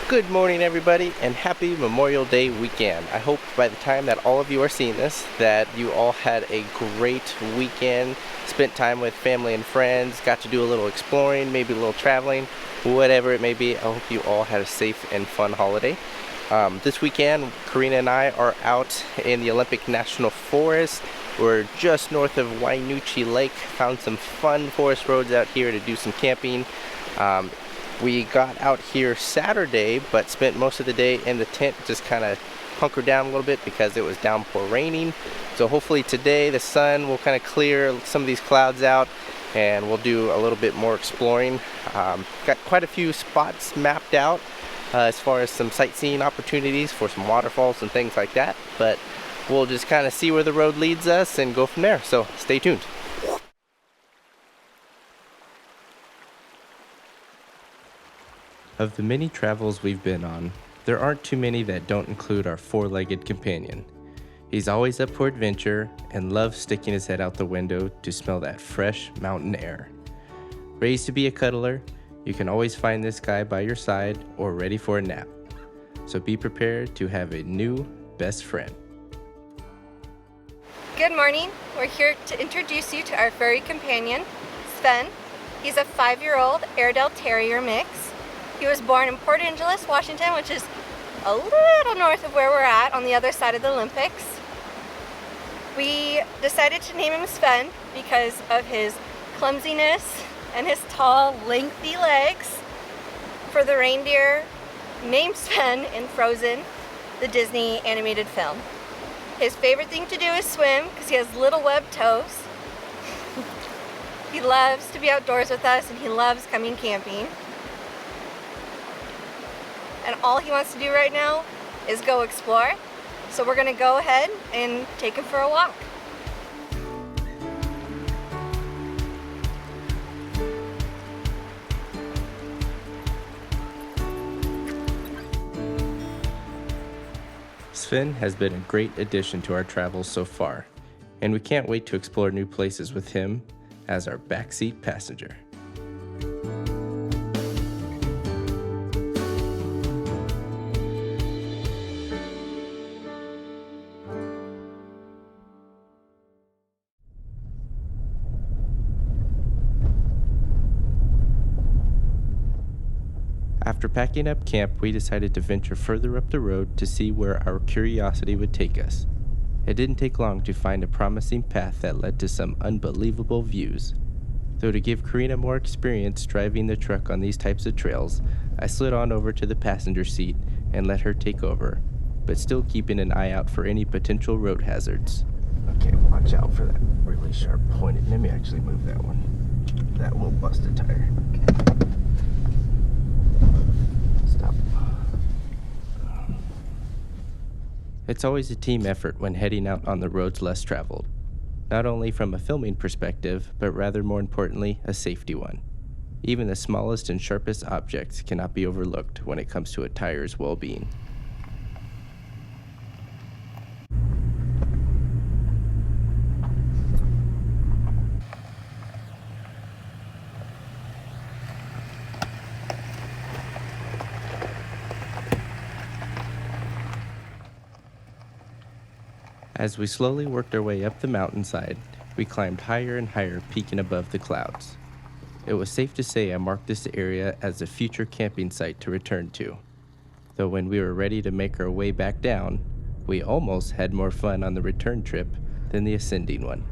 Good morning, everybody, and happy Memorial Day weekend. I hope by the time that all of you are seeing this that you all had a great weekend, spent time with family and friends, got to do a little exploring, maybe a little traveling, whatever it may be. I hope you all had a safe and fun holiday. This weekend, Karina and I are out in the Olympic National Forest. We're just north of Wainuchi Lake, found some fun forest roads out here to do some camping. We got out here Saturday, but spent most of the day in the tent, just kind of hunkered down a little bit because it was downpour raining. So hopefully today the sun will kind of clear some of these clouds out and we'll do a little bit more exploring. Got quite a few spots mapped out as far as some sightseeing opportunities for some waterfalls and things like that, but we'll just kind of see where the road leads us and go from there. So stay tuned. Of the many travels we've been on, there aren't too many that don't include our four-legged companion. He's always up for adventure and loves sticking his head out the window to smell that fresh mountain air. Raised to be a cuddler, you can always find this guy by your side or ready for a nap. So be prepared to have a new best friend. Good morning. We're here to introduce you to our furry companion, Sven. He's a 5-year-old Airedale Terrier mix. He was born in Port Angeles, Washington, which is a little north of where we're at on the other side of the Olympics. We decided to name him Sven because of his clumsiness and his tall, lengthy legs. For the reindeer named Sven in Frozen, the Disney animated film. His favorite thing to do is swim because he has little webbed toes. He loves to be outdoors with us and he loves coming camping. And all he wants to do right now is go explore. So we're gonna go ahead and take him for a walk. Sven has been a great addition to our travels so far, and we can't wait to explore new places with him as our backseat passenger. After packing up camp, we decided to venture further up the road to see where our curiosity would take us. It didn't take long to find a promising path that led to some unbelievable views. Though to give Karina more experience driving the truck on these types of trails, I slid on over to the passenger seat and let her take over, but still keeping an eye out for any potential road hazards. Okay, watch out for that really sharp point. Let me actually move that one. That will bust a tire. Okay. Stop. It's always a team effort when heading out on the roads less traveled. Not only from a filming perspective, but rather more importantly, a safety one. Even the smallest and sharpest objects cannot be overlooked when it comes to a tire's well-being. As we slowly worked our way up the mountainside, we climbed higher and higher, peaking above the clouds. It was safe to say I marked this area as a future camping site to return to. Though when we were ready to make our way back down, we almost had more fun on the return trip than the ascending one.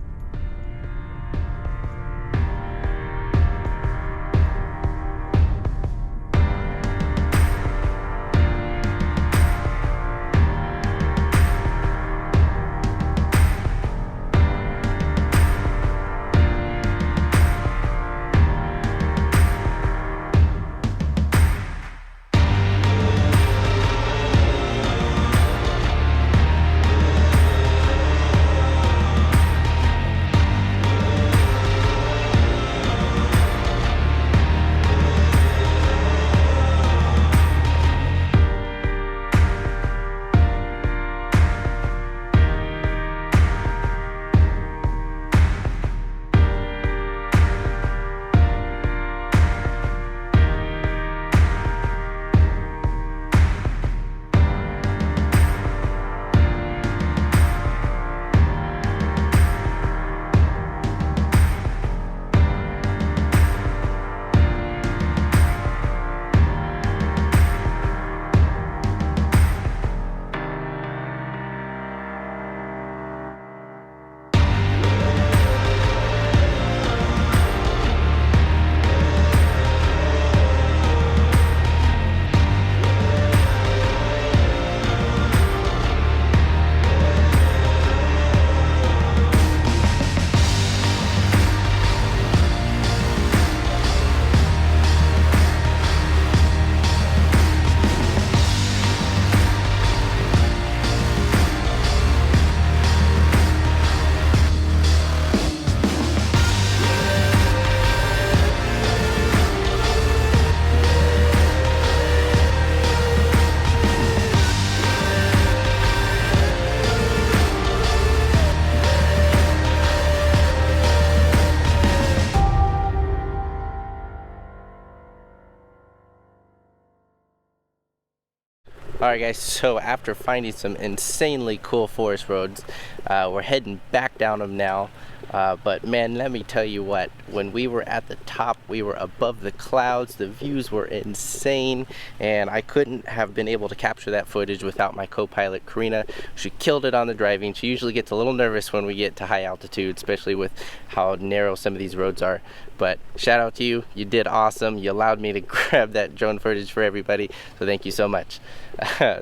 Alright guys, so after finding some insanely cool forest roads, we're heading back down them now. But man, let me tell you what, when we were at the top, we were above the clouds, the views were insane, and I couldn't have been able to capture that footage without my co-pilot Karina. She killed it on the driving. She usually gets a little nervous when we get to high altitude, especially with how narrow some of these roads are. But shout out to you, you did awesome. You allowed me to grab that drone footage for everybody, so thank you so much.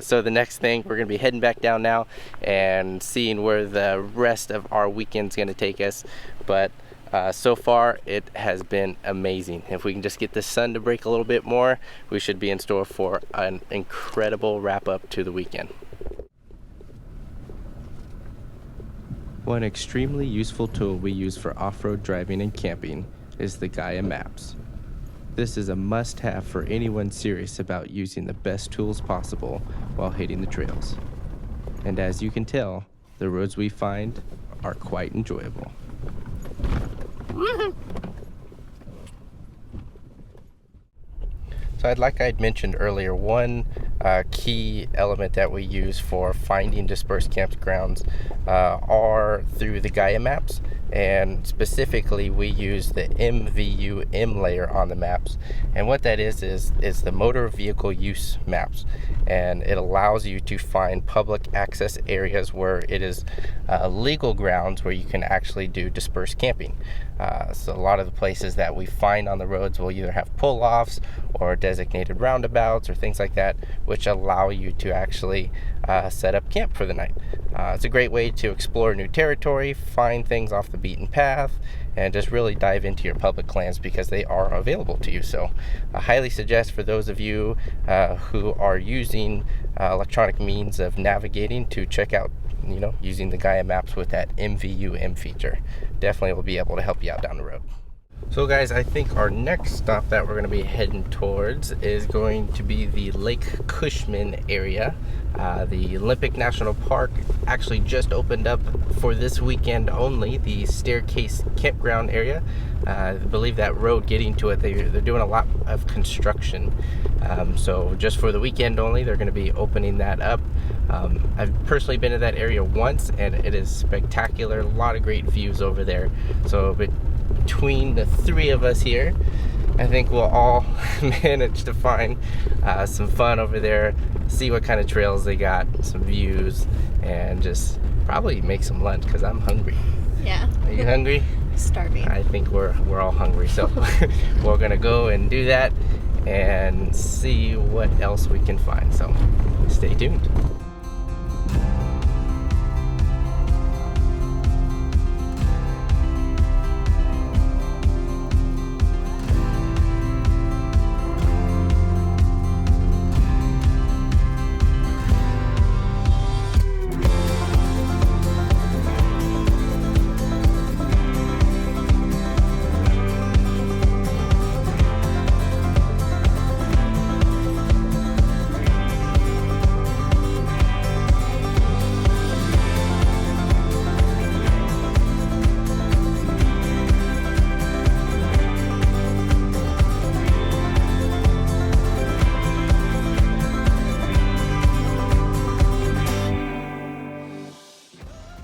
So the next thing, we're gonna be heading back down now and seeing where the rest of our weekend's gonna take us. But so far it has been amazing. If we can just get the sun to break a little bit more, we should be in store for an incredible wrap up to the weekend. One extremely useful tool we use for off-road driving and camping is the Gaia Maps. This is a must-have for anyone serious about using the best tools possible while hitting the trails. And as you can tell, the roads we find are quite enjoyable. So like I'd mentioned earlier, one key element that we use for finding dispersed campgrounds are through the Gaia Maps, and specifically we use the MVU layer on the maps. And what that is the motor vehicle use maps, and it allows you to find public access areas where it is legal grounds where you can actually do dispersed camping. So a lot of the places that we find on the roads will either have pull-offs or designated roundabouts or things like that, which allow you to actually set up camp for the night. It's a great way to explore new territory, find things off the beaten path, and just really dive into your public lands because they are available to you. So I highly suggest for those of you who are using electronic means of navigating to check out, using the Gaia Maps with that MVU feature. Definitely will be able to help you out down the road. So guys, I think our next stop that we're going to be heading towards is going to be the Lake Cushman area. The Olympic National Park actually just opened up for this weekend only, the Staircase Campground area. I believe that road getting to it, they're doing a lot of construction. So just for the weekend only, they're going to be opening that up. I've personally been to that area once, and it is spectacular. A lot of great views over there. So between the three of us here, I think we'll all manage to find some fun over there, see what kind of trails they got, some views, and just probably make some lunch because I'm hungry. Yeah. Are you hungry? Starving. I think we're all hungry, so we're gonna go and do that and see what else we can find. So stay tuned.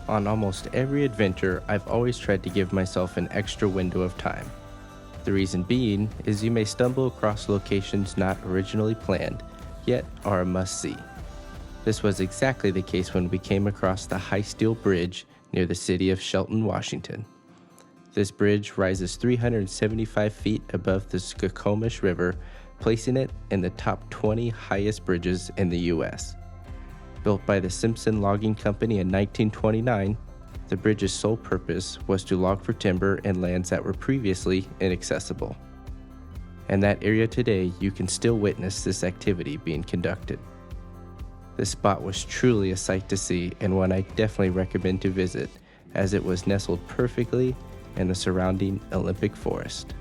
On almost every adventure, I've always tried to give myself an extra window of time. The reason being is you may stumble across locations not originally planned, yet are a must-see. This was exactly the case when we came across the High Steel Bridge near the city of Shelton, Washington. This bridge rises 375 feet above the Tacoma River, placing it in the top 20 highest bridges in the U.S. Built by the Simpson Logging Company in 1929, the bridge's sole purpose was to log for timber in lands that were previously inaccessible. In that area today, you can still witness this activity being conducted. This spot was truly a sight to see, and one I definitely recommend to visit, as it was nestled perfectly in the surrounding Olympic forest.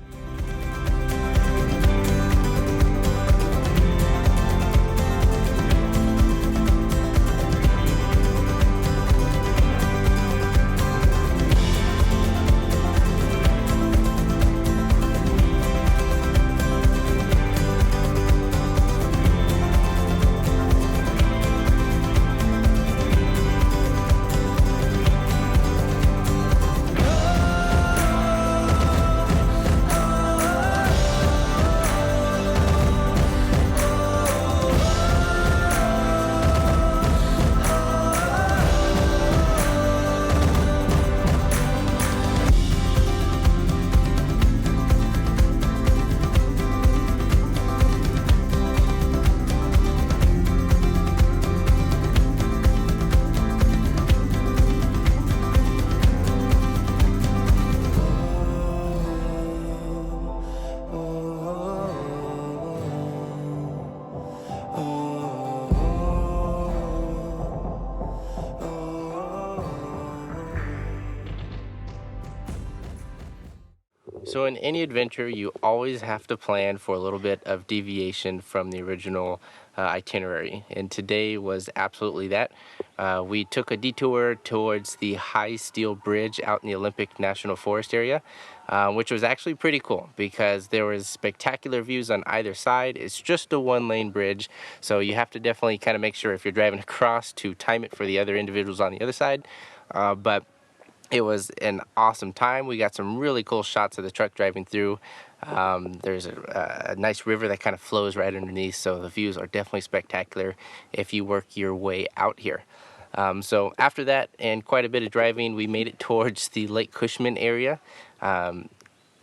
So in any adventure, you always have to plan for a little bit of deviation from the original itinerary, and today was absolutely that. We took a detour towards the high steel bridge out in the Olympic National Forest area, which was actually pretty cool because there was spectacular views on either side. It's just a one-lane bridge, so you have to definitely kind of make sure if you're driving across to time it for the other individuals on the other side. But it was an awesome time. We got some really cool shots of the truck driving through. There's a nice river that kind of flows right underneath, so the views are definitely spectacular if you work your way out here. So after that and quite a bit of driving, we made it towards the Lake Cushman area.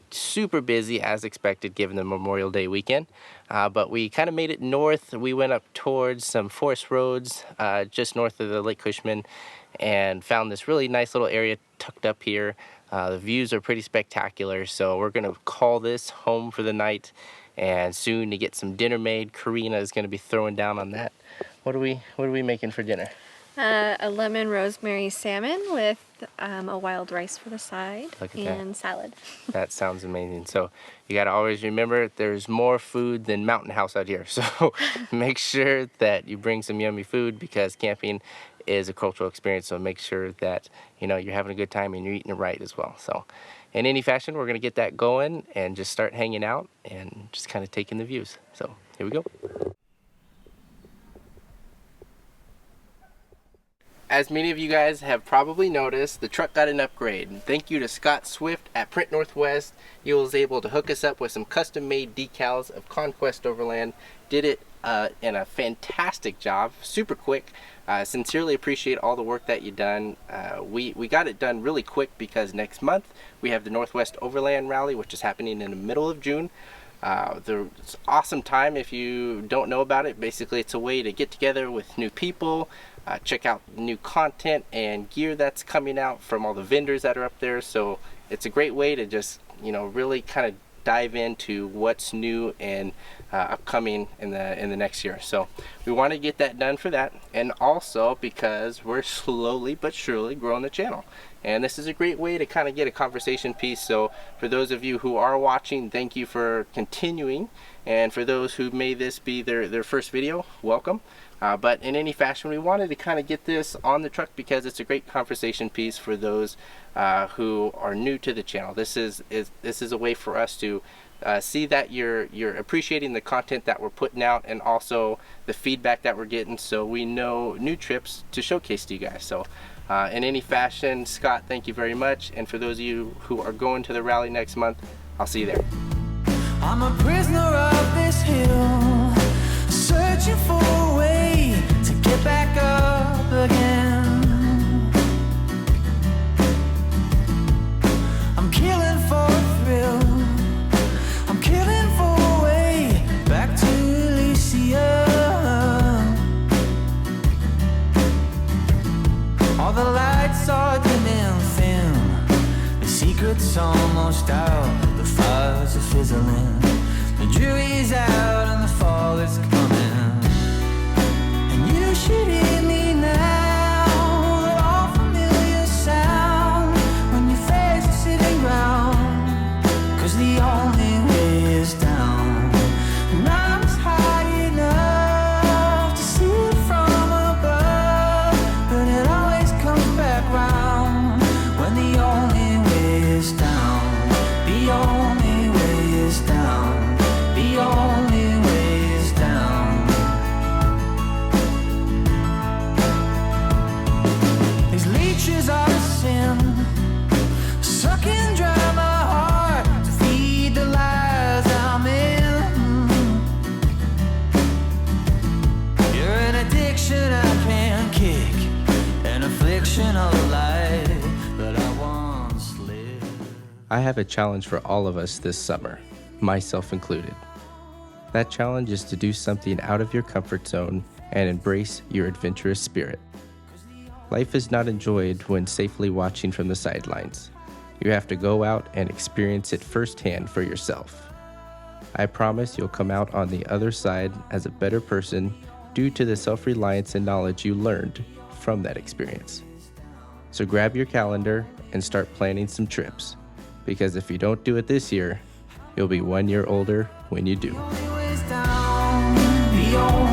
Super busy as expected given the Memorial Day weekend, but we kind of made it north. We went up towards some forest roads just north of the Lake Cushman and found this really nice little area tucked up here. The views are pretty spectacular, so we're gonna call this home for the night, and soon to get some dinner made. Karina is gonna be throwing down on that. What are we making for dinner? A lemon rosemary salmon with a wild rice for the side and salad. That sounds amazing. So you got to always remember there's more food than Mountain House out here. So make sure that you bring some yummy food because camping is a cultural experience. So make sure that you're having a good time and you're eating it right as well. So in any fashion, we're going to get that going and just start hanging out and just kind of taking the views. So here we go. As many of you guys have probably noticed, the truck got an upgrade. Thank you to Scott Swift at Print Northwest. He was able to hook us up with some custom-made decals of Conquest Overland. Did it in a fantastic job, super quick. Sincerely appreciate all the work that you've done. We got it done really quick because next month we have the Northwest Overland Rally, which is happening in the middle of June. It's an awesome time if you don't know about it. Basically, it's a way to get together with new people, check out new content and gear that's coming out from all the vendors that are up there. So it's a great way to just really kind of dive into what's new and upcoming in the next year. So we want to get that done for that, and also because we're slowly but surely growing the channel, and this is a great way to kind of get a conversation piece. So for those of you who are watching, thank you for continuing, and for those who may this be their first video, welcome. But in any fashion, we wanted to kind of get this on the truck because it's a great conversation piece for those who are new to the channel. This is a way for us to see that you're appreciating the content that we're putting out and also the feedback that we're getting, so we know new trips to showcase to you guys. So in any fashion, Scott, thank you very much. And for those of you who are going to the rally next month, I'll see you there. I'm a prisoner of this hill, searching for a way to get back up again. I'm killing for a thrill, I'm killing for a way back to Elysium. All the lights are dimming thin, the secret's almost out, the fires are fizzling, the jury's out and the fall is coming. And you should hear me now, that all familiar sound when you face the sitting ground, 'cause the only way is down. And I'm as high enough to see it from above, but it always comes back round when the only way is down. The only way is down. The only way is down. These leeches are a sin, sucking dry my heart to feed the lies I'm in. You're an addiction I can't kick, an affliction of a life that I once lived. I have a challenge for all of us this summer, myself included. That challenge is to do something out of your comfort zone and embrace your adventurous spirit. Life is not enjoyed when safely watching from the sidelines. You have to go out and experience it firsthand for yourself. I promise you'll come out on the other side as a better person due to the self-reliance and knowledge you learned from that experience. So grab your calendar and start planning some trips. because if you don't do it this year, you'll be 1 year older when you do. The only